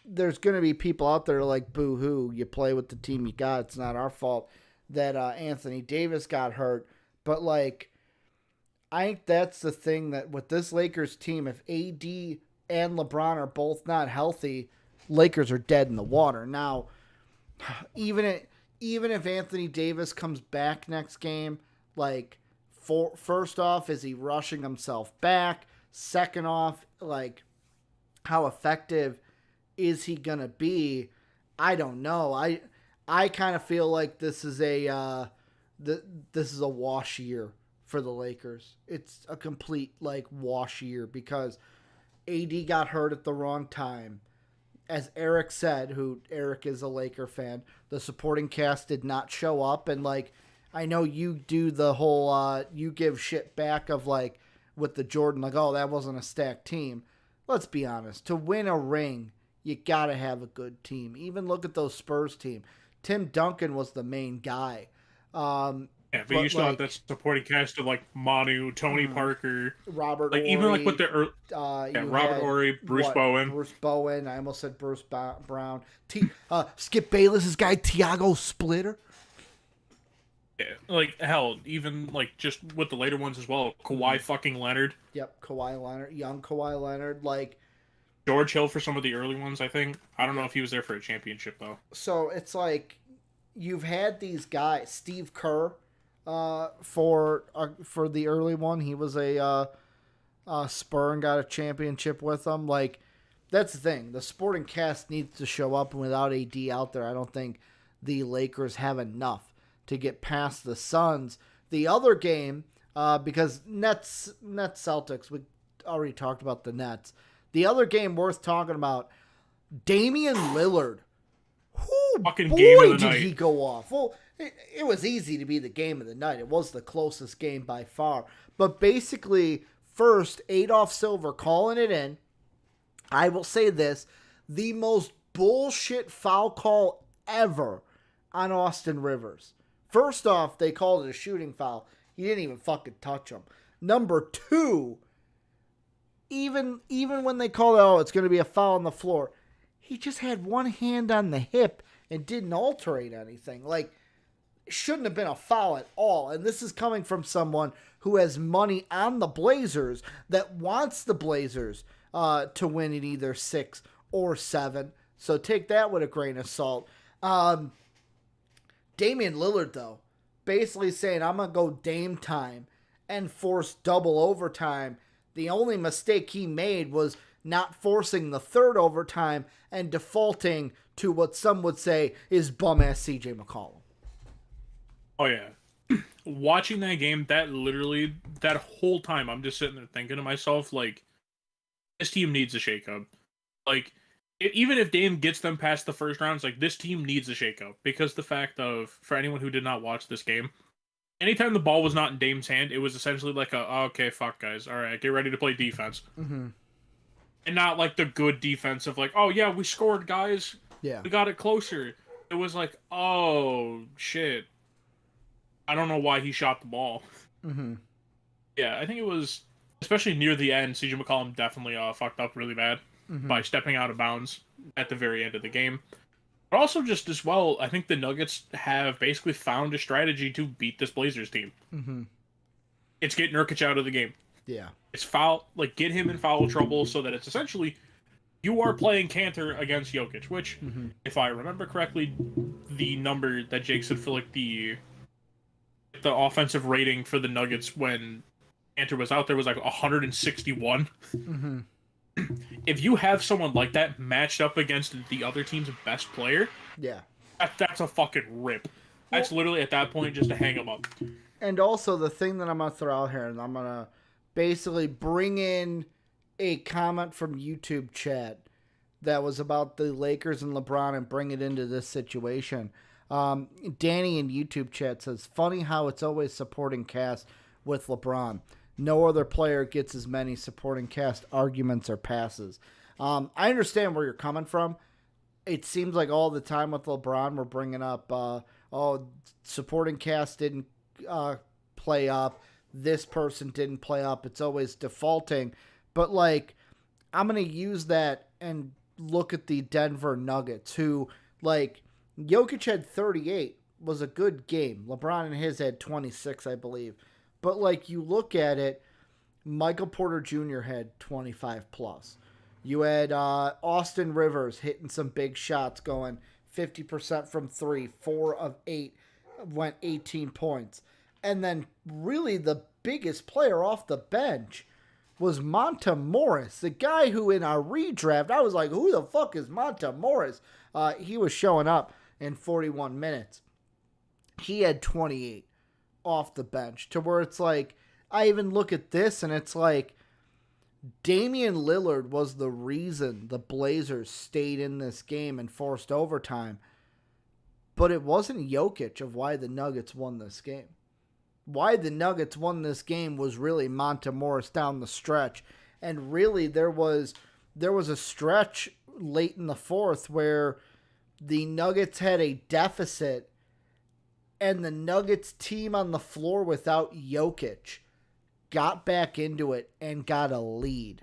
there's going to be people out there like, boo hoo, you play with the team you got. It's not our fault that Anthony Davis got hurt. But like, I think that's the thing, that with this Lakers team, if AD and LeBron are both not healthy, Lakers are dead in the water. Now, even if Anthony Davis comes back next game, like, first off, is he rushing himself back? Second off, like, how effective is he gonna be? I don't know. I kind of feel like this is a wash year for the Lakers. It's a complete like wash year because AD got hurt at the wrong time. As Eric said, Eric is a Laker fan, the supporting cast did not show up. And like, I know you do the whole you give shit back of like with the Jordan, like, oh, that wasn't a stacked team. Let's be honest, to win a ring, you gotta have a good team. Even look at those Spurs team. Tim Duncan was the main guy. Yeah, but you still have that supporting cast of like Manu, Tony Parker, Robert like Horry, even like with the Robert Horry, Bruce Bowen. Bruce Bowen. I almost said Bruce Brown. Skip Bayless's guy, Tiago Splitter. Yeah, like hell, even like just with the later ones as well. Kawhi fucking Leonard. Yep, Kawhi Leonard, young Kawhi Leonard, like George Hill for some of the early ones. I think I don't know if he was there for a championship though. So it's like you've had these guys, Steve Kerr. For the early one, he was a Spur and got a championship with them. Like, that's the thing. The sporting cast needs to show up, and without AD out there, I don't think the Lakers have enough to get past the Suns. The other game, because Nets Celtics, we already talked about the Nets. The other game worth talking about, Damian Lillard. Fucking boy, game of the did night. He go off. Well, it was easy to be the game of the night. It was the closest game by far. But basically, first, Adolph Silver calling it in. I will say this, the most bullshit foul call ever on Austin Rivers. First off, they called it a shooting foul. He didn't even fucking touch him. Number two, even when they called it, oh, it's going to be a foul on the floor, he just had one hand on the hip and didn't alterate anything. Like, it shouldn't have been a foul at all. And this is coming from someone who has money on the Blazers, that wants the Blazers to win in either 6 or 7. So take that with a grain of salt. Damian Lillard, though, basically saying, I'm going to go Dame time and force double overtime. The only mistake he made was not forcing the third overtime and defaulting to what some would say is bum-ass CJ McCollum. Oh, yeah. Watching that game, that whole time, I'm just sitting there thinking to myself, like, this team needs a shakeup. Like, even if Dame gets them past the first round, it's like, this team needs a shakeup. Because the fact of, for anyone who did not watch this game, anytime the ball was not in Dame's hand, it was essentially like okay, fuck, guys. All right, get ready to play defense. Mm-hmm. And not like the good defense of like, oh, yeah, we scored, guys. Yeah. We got it closer. It was like, oh, shit. I don't know why he shot the ball. Mm-hmm. Yeah, I think it was, especially near the end, CJ McCollum definitely fucked up really bad by stepping out of bounds at the very end of the game. But also just as well, I think the Nuggets have basically found a strategy to beat this Blazers team. Mm-hmm. It's get Nurkic out of the game. Yeah. It's foul, like get him in foul trouble so that it's essentially you are playing Cantor against Jokic, which, if I remember correctly, the number that Jake said for like the offensive rating for the Nuggets when Cantor was out there was like 161. Mm-hmm. If you have someone like that matched up against the other team's best player, yeah, that's a fucking rip. That's literally at that point just to hang them up. And also the thing that I'm gonna throw out here, and I'm gonna basically bring in a comment from YouTube chat. that was about the Lakers and LeBron and bring it into this situation. Danny in YouTube chat says, funny how it's always supporting cast with LeBron. No other player gets as many supporting cast arguments or passes. I understand where you're coming from. It seems like all the time with LeBron, we're bringing up, supporting cast didn't play up. This person didn't play up. It's always defaulting. But, like, I'm going to use that and look at the Denver Nuggets, who, like, Jokic had 38, was a good game. LeBron and his had 26, I believe. But, like, you look at it, Michael Porter Jr. had 25 plus. You had Austin Rivers hitting some big shots, going 50% from 3, 4 of 8, went 18 points. And then really the biggest player off the bench was Monta Morris, the guy who in our redraft, I was like, who the fuck is Monta Morris? He was showing up in 41 minutes. He had 28 off the bench, to where it's like, I even look at this and it's like, Damian Lillard was the reason the Blazers stayed in this game and forced overtime. But it wasn't Jokic of why the Nuggets won this game. Why the Nuggets won this game was really Monta Morris down the stretch. And really there was a stretch late in the fourth where the Nuggets had a deficit and the Nuggets team on the floor without Jokic got back into it and got a lead.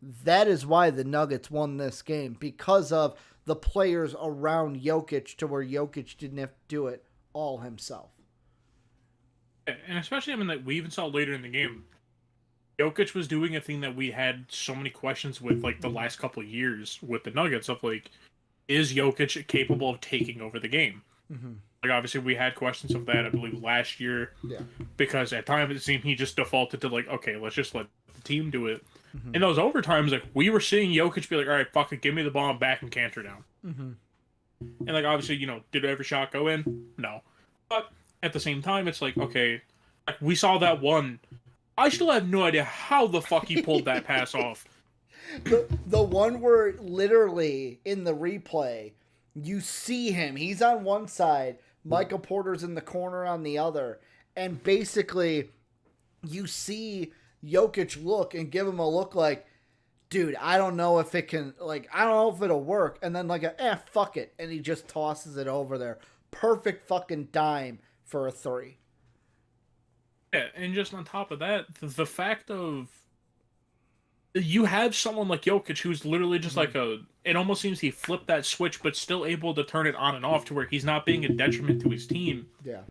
That is why the Nuggets won this game, because of the players around Jokic, to where Jokic didn't have to do it all himself. And especially, I mean, like, we even saw later in the game, Jokic was doing a thing that we had so many questions with, like, the last couple of years with the Nuggets, of, like, is Jokic capable of taking over the game? Mm-hmm. Like, obviously, we had questions of that, I believe, last year. Yeah. Because at times it seemed he just defaulted to, like, okay, let's just let the team do it. Mm-hmm. In those overtimes, like, we were seeing Jokic be like, all right, fuck it, give me the ball, I'm back and canter down. Mm-hmm. And, like, obviously, you know, did every shot go in? No. But at the same time, it's like, okay, like, we saw that one. I still have no idea how the fuck he pulled that pass off. The one where literally in the replay, you see him. He's on one side. Michael Porter's in the corner on the other. And basically, you see Jokic look and give him a look like, dude, I don't know if it can, like, I don't know if it'll work. And then, like, fuck it. And he just tosses it over there. Perfect fucking dime for a 3. Yeah, and just on top of that, the fact of you have someone like Jokic who's literally just like it almost seems he flipped that switch, but still able to turn it on and off to where he's not being a detriment to his team. Yeah.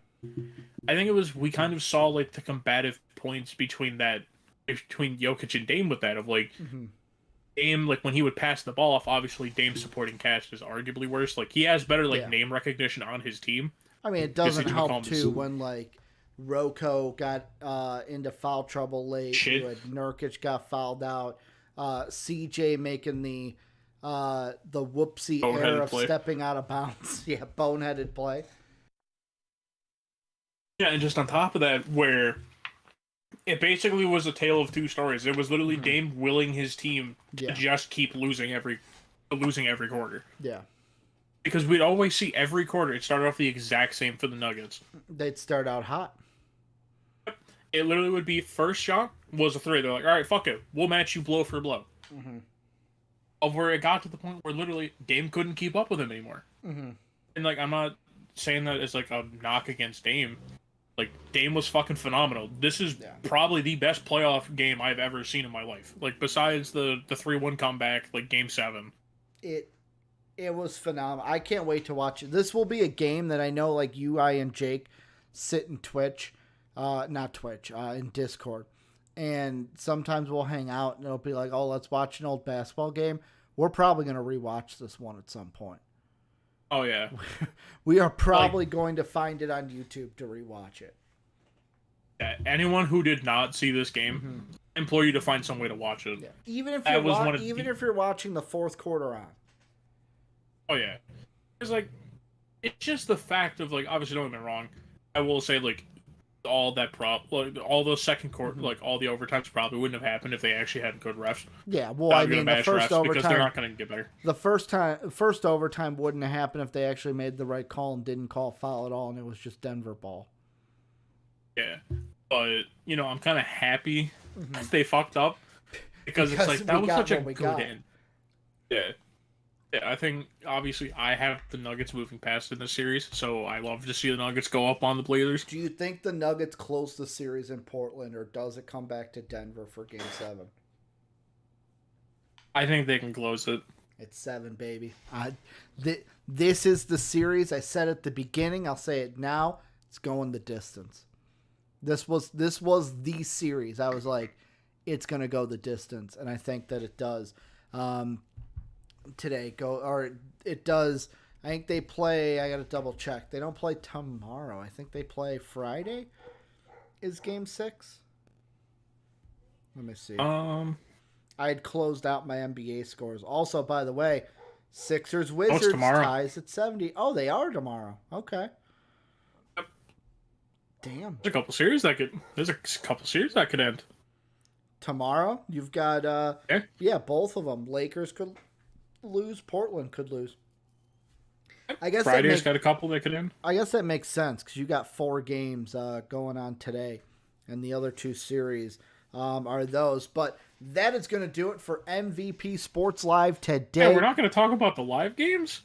I think we kind of saw, like, the combative points between Jokic and Dame with that, of, like, Dame, like, when he would pass the ball off, obviously Dame's supporting cast is arguably worse. Like, he has better, like, name recognition on his team. I mean, it doesn't help, too, when, like, Rocco got into foul trouble late. Nurkic got fouled out. CJ making the whoopsie error of stepping out of bounds. Yeah, boneheaded play. Yeah, and just on top of that, where it basically was a tale of two stories. It was literally Dame willing his team to just keep losing every quarter. Yeah. Because we'd always see every quarter, it started off the exact same for the Nuggets. They'd start out hot. It literally would be first shot was a 3. They're like, all right, fuck it. We'll match you blow for blow. Mm-hmm. Of where it got to the point where literally Dame couldn't keep up with him anymore. Mm-hmm. And, like, I'm not saying that as, like, a knock against Dame. Like, Dame was fucking phenomenal. This is probably the best playoff game I've ever seen in my life. Like, besides the 3-1 comeback, like, Game 7. It was phenomenal. I can't wait to watch it. This will be a game that I know, like, I, and Jake sit in Twitch. Not Twitch, in Discord. And sometimes we'll hang out and it'll be like, oh, let's watch an old basketball game. We're probably going to rewatch this one at some point. Oh, yeah. We are probably going to find it on YouTube to rewatch it. Yeah, anyone who did not see this game, implore you to find some way to watch it. Yeah. Even if you're watching the fourth quarter on. Oh, yeah. It's like, it's just the fact of, like, obviously, don't get me wrong. I will say, like, all that all those second court, like all the overtimes probably wouldn't have happened if they actually had good refs. Yeah, well, Not I good mean, the match first refs because they're overtime, not going to get better. the first overtime wouldn't have happened if they actually made the right call and didn't call foul at all, and it was just Denver ball. Yeah, but I'm kind of happy that they fucked up because it's like that was such a good end. Yeah. Yeah, I think obviously I have the Nuggets moving past in the series, so I love to see the Nuggets go up on the Blazers. Do you think the Nuggets close the series in Portland, or does it come back to Denver for Game 7? I think they can close it. It's 7, baby. This is the series. I said at the beginning. I'll say it now. It's going the distance. This was the series. I was like, it's going to go the distance, and I think that it does. Today it does. I think they play. I gotta double check. They don't play tomorrow. I think they play Friday. Is Game 6? Let me see. I had closed out my NBA scores. Also, by the way, Sixers Wizards ties at 70. Oh, they are tomorrow. Okay. Yep. Damn. There's a couple series that could end. Tomorrow, you've got both of them. Lakers could lose. Portland could lose. I guess Friday's got a couple that could end. I guess that makes sense because you got 4 games going on today, and the other 2 series are those. But that is going to do it for MVP Sports Live today. Yeah, we're not going to talk about the live games.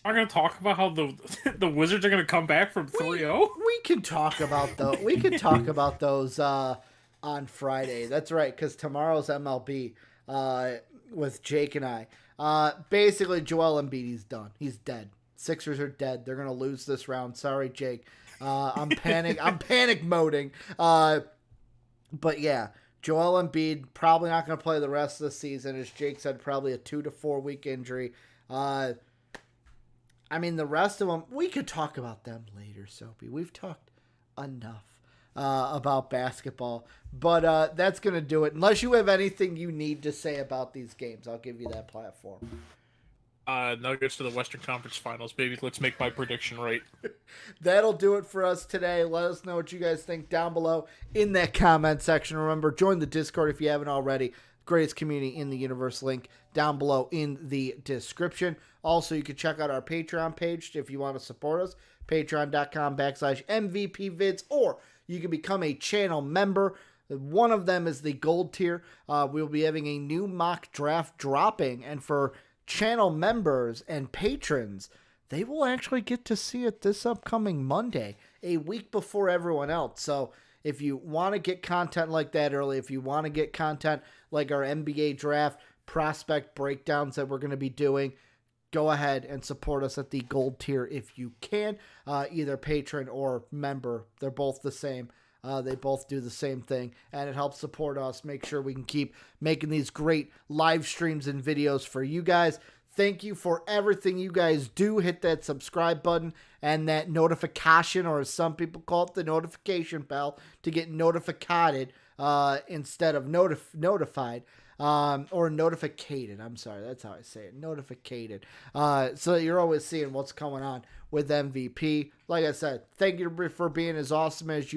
We're going to talk about how the Wizards are going to come back from 3-0. We can talk about those. We can talk about those on Friday. That's right, because tomorrow's MLB with Jake and I. Basically, Joel Embiid, he's done. He's dead. Sixers are dead. They're gonna lose this round. Sorry, Jake. I'm panic moding. But yeah, Joel Embiid probably not gonna play the rest of the season. As Jake said, probably a 2 to 4 week injury. I mean, the rest of them, we could talk about them later, Soapy. We've talked enough about basketball. But that's going to do it. Unless you have anything you need to say about these games, I'll give you that platform. Nuggets to the Western Conference Finals, baby. Let's make my prediction right. That'll do it for us today. Let us know what you guys think down below in that comment section. Remember, join the Discord if you haven't already. Greatest community in the universe. Link down below in the description. Also, you can check out our Patreon page if you want to support us. Patreon.com/MVPvids, or you can become a channel member. One of them is the gold tier. We'll be having a new mock draft dropping, and for channel members and patrons, they will actually get to see it this upcoming Monday, a week before everyone else. So if you want to get content like that early, if you want to get content like our NBA draft prospect breakdowns that we're going to be doing, go ahead and support us at the gold tier if you can. Either patron or member, they're both the same. They both do the same thing, and it helps support us, make sure we can keep making these great live streams and videos for you guys. Thank you for everything you guys do. Hit that subscribe button and that notification, or as some people call it, the notification bell, to get notified instead of notified. Or notificated. I'm sorry, that's how I say it. Notificated. So that you're always seeing what's going on with MVP. Like I said, thank you for being as awesome as you